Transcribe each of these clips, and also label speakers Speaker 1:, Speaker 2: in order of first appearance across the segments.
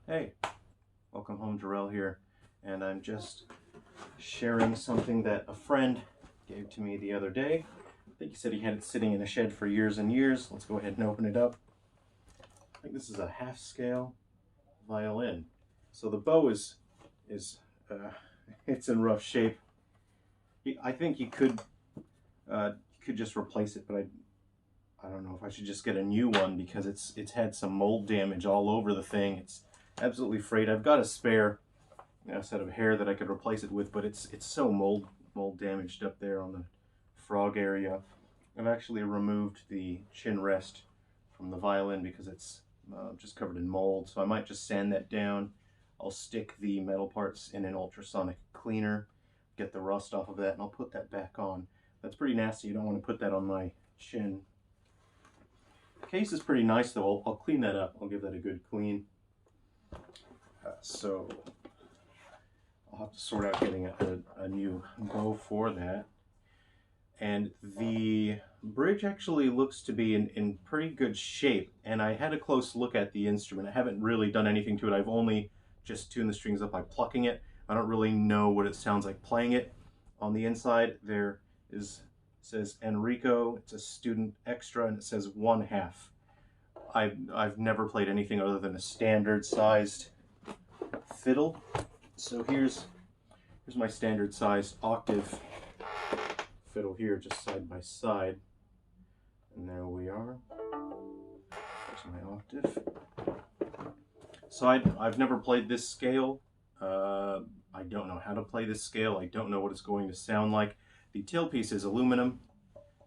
Speaker 1: Hey, welcome home, Jarrell here, and I'm just sharing something that a friend gave to me the other day. I think he said he had it sitting in a shed for years and years. Let's go ahead and open it up. I think this is a half-scale violin. So the bow is uh, it's in rough shape. I think you could just replace it, but I don't know if I should just get a new one because it's had some mold damage all over the thing. It's absolutely frayed. I've got a spare set of hair that I could replace it with, but it's so mold damaged up there on the frog area. I've actually removed the chin rest from the violin because it's just covered in mold, so I might just sand that down. I'll stick the metal parts in an ultrasonic cleaner, get the rust off of that, and I'll put that back on. That's pretty nasty. You don't want to put that on my chin. The case is pretty nice though. I'll clean that up. I'll give that a good clean. So I'll have to sort out getting a new bow for that. And the bridge actually looks to be in pretty good shape. And I had a close look at the instrument. I haven't really done anything to it. I've only just tuned the strings up by plucking it. I don't really know what it sounds like playing it. On the inside there says Enrico. It's a student extra and it says 1/2. I've never played anything other than a standard sized fiddle. So here's my standard sized octave fiddle here, just side by side. And there we are. There's my octave. So I've never played this scale. I don't know how to play this scale. I don't know what it's going to sound like. The tailpiece is aluminum,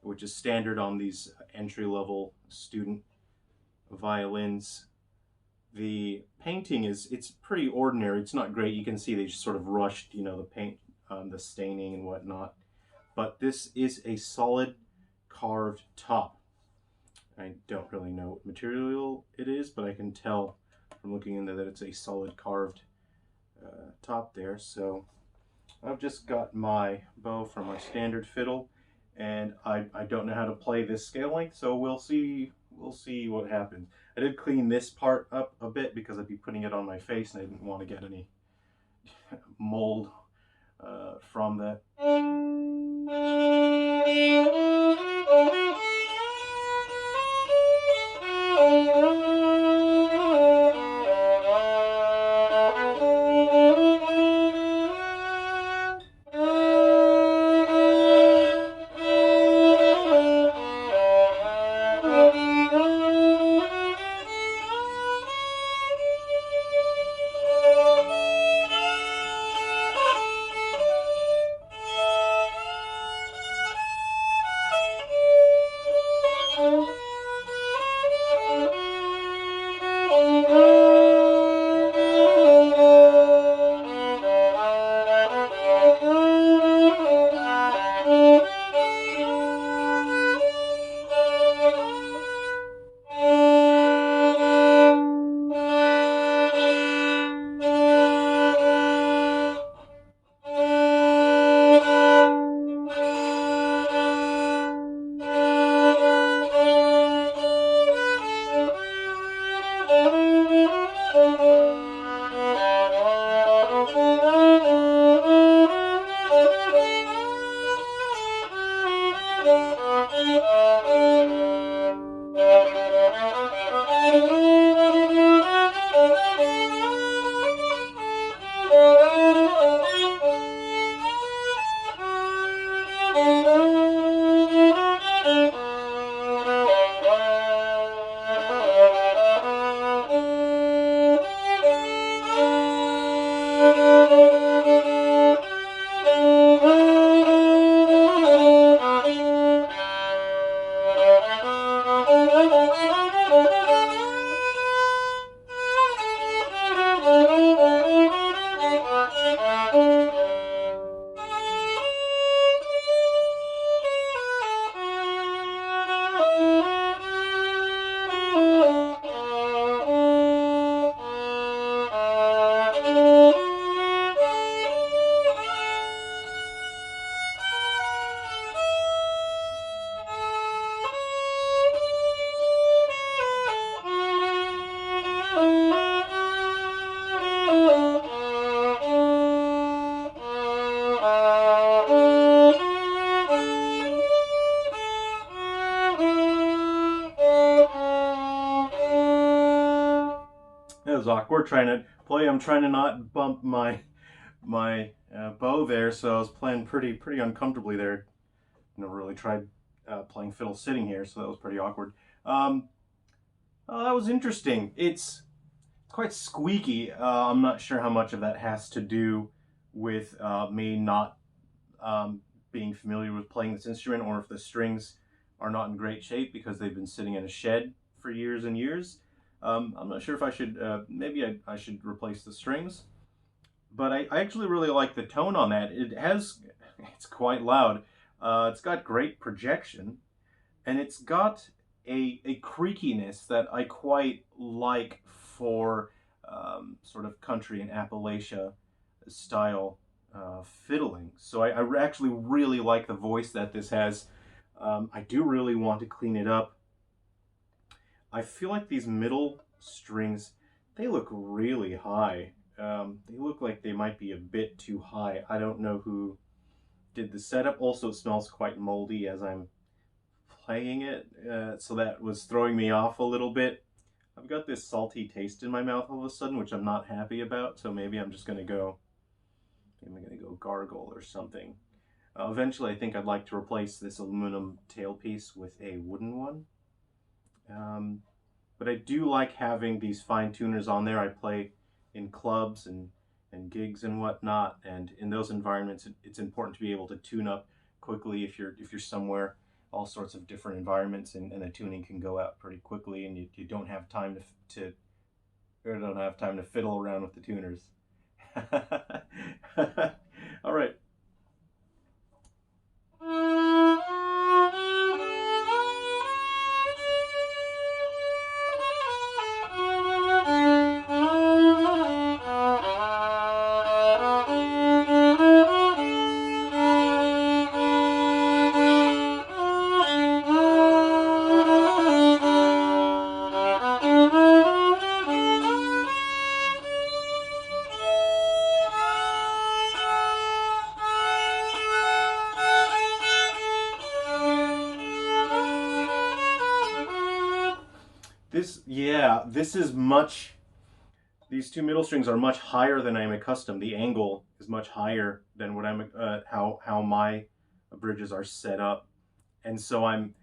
Speaker 1: which is standard on these entry-level student violins. The painting it's pretty ordinary. It's not great. You can see they just sort of rushed, the paint, the staining and whatnot. But this is a solid carved top. I don't really know what material it is, but I can tell from looking in there that it's a solid carved top there. So I've just got my bow from my standard fiddle, and I don't know how to play this scale length, so we'll see what happens. I did clean this part up a bit because I'd be putting it on my face and I didn't want to get any mold from that. It was awkward trying to play. I'm trying to not bump my bow there, so I was playing pretty uncomfortably there. Never really tried playing fiddle sitting here, so that was pretty awkward. Um, that was interesting. It's quite squeaky. I'm not sure how much of that has to do with me not being familiar with playing this instrument, or if the strings are not in great shape because they've been sitting in a shed for years and years. I'm not sure if I should, maybe I should replace the strings, but I actually really like the tone on that. It's quite loud. It's got great projection, and it's got a creakiness that I quite like for sort of country and Appalachia style fiddling. So I actually really like the voice that this has. I do really want to clean it up. I feel like these middle strings, they look really high. They look like they might be a bit too high. I don't know who did the setup. Also, it smells quite moldy as I'm playing it, so that was throwing me off a little bit. I've got this salty taste in my mouth all of a sudden, which I'm not happy about, so maybe I'm just gonna go, maybe I'm gonna go gargle or something. Eventually, I think I'd like to replace this aluminum tailpiece with a wooden one. But I do like having these fine tuners on there. I play in clubs and gigs and whatnot, and in those environments, it's important to be able to tune up quickly if you're somewhere, all sorts of different environments, and the tuning can go out pretty quickly, and you don't have time to or don't have time to fiddle around with the tuners. All right. This is much, these two middle strings are much higher than I'm accustomed. The angle is much higher than what how my bridges are set up. And so I'm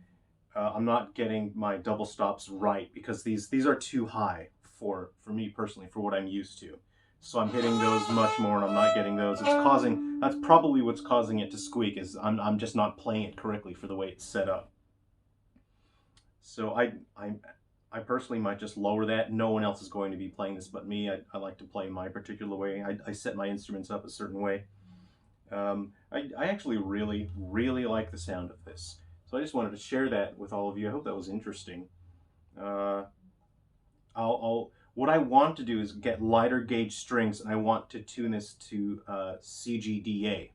Speaker 1: not getting my double stops right because these are too high for me personally, for what I'm used to. So I'm hitting those much more and I'm not getting those. That's probably what's causing it to squeak, is I'm just not playing it correctly for the way it's set up. So I personally might just lower that. No one else is going to be playing this but me. I like to play my particular way. I set my instruments up a certain way. I actually really like the sound of this. So I just wanted to share that with all of you. I hope that was interesting. What I want to do is get lighter gauge strings, and I want to tune this to CGDA,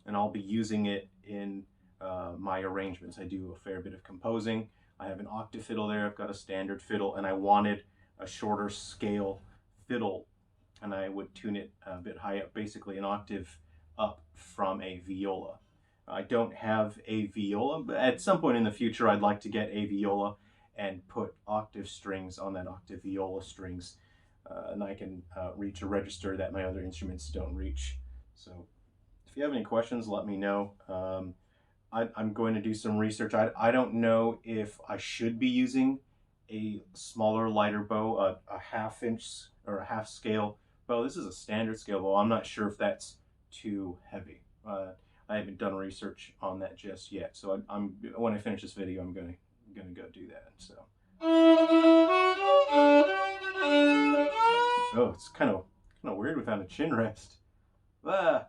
Speaker 1: and I'll be using it in my arrangements. I do a fair bit of composing. I have an octave fiddle there, I've got a standard fiddle, and I wanted a shorter scale fiddle, and I would tune it a bit high up, basically an octave up from a viola. I don't have a viola, but at some point in the future I'd like to get a viola and put octave strings on that octave viola strings, and I can reach a register that my other instruments don't reach. So if you have any questions, let me know. I'm going to do some research. I don't know if I should be using a smaller, lighter bow, a half-inch or a half-scale bow. This is a standard scale bow. I'm not sure if that's too heavy. I haven't done research on that just yet. So when I finish this video, I'm gonna go do that. So. Oh, it's kind of weird without a chin rest. Ah.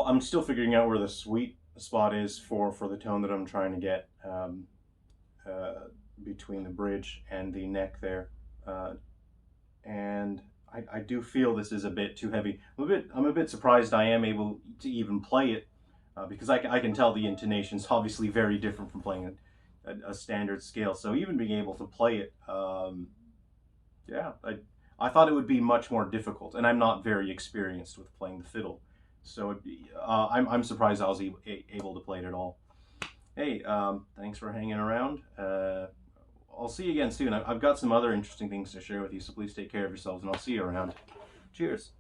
Speaker 1: I'm still figuring out where the sweet spot is for the tone that I'm trying to get between the bridge and the neck there. And I do feel this is a bit too heavy. I'm a bit surprised I am able to even play it because I can tell the intonation's obviously very different from playing a standard scale. So even being able to play it, yeah, I thought it would be much more difficult, and I'm not very experienced with playing the fiddle. So I'm surprised I was able to play it at all. Hey, thanks for hanging around. I'll see you again soon. I've got some other interesting things to share with you, so please take care of yourselves, and I'll see you around. Cheers.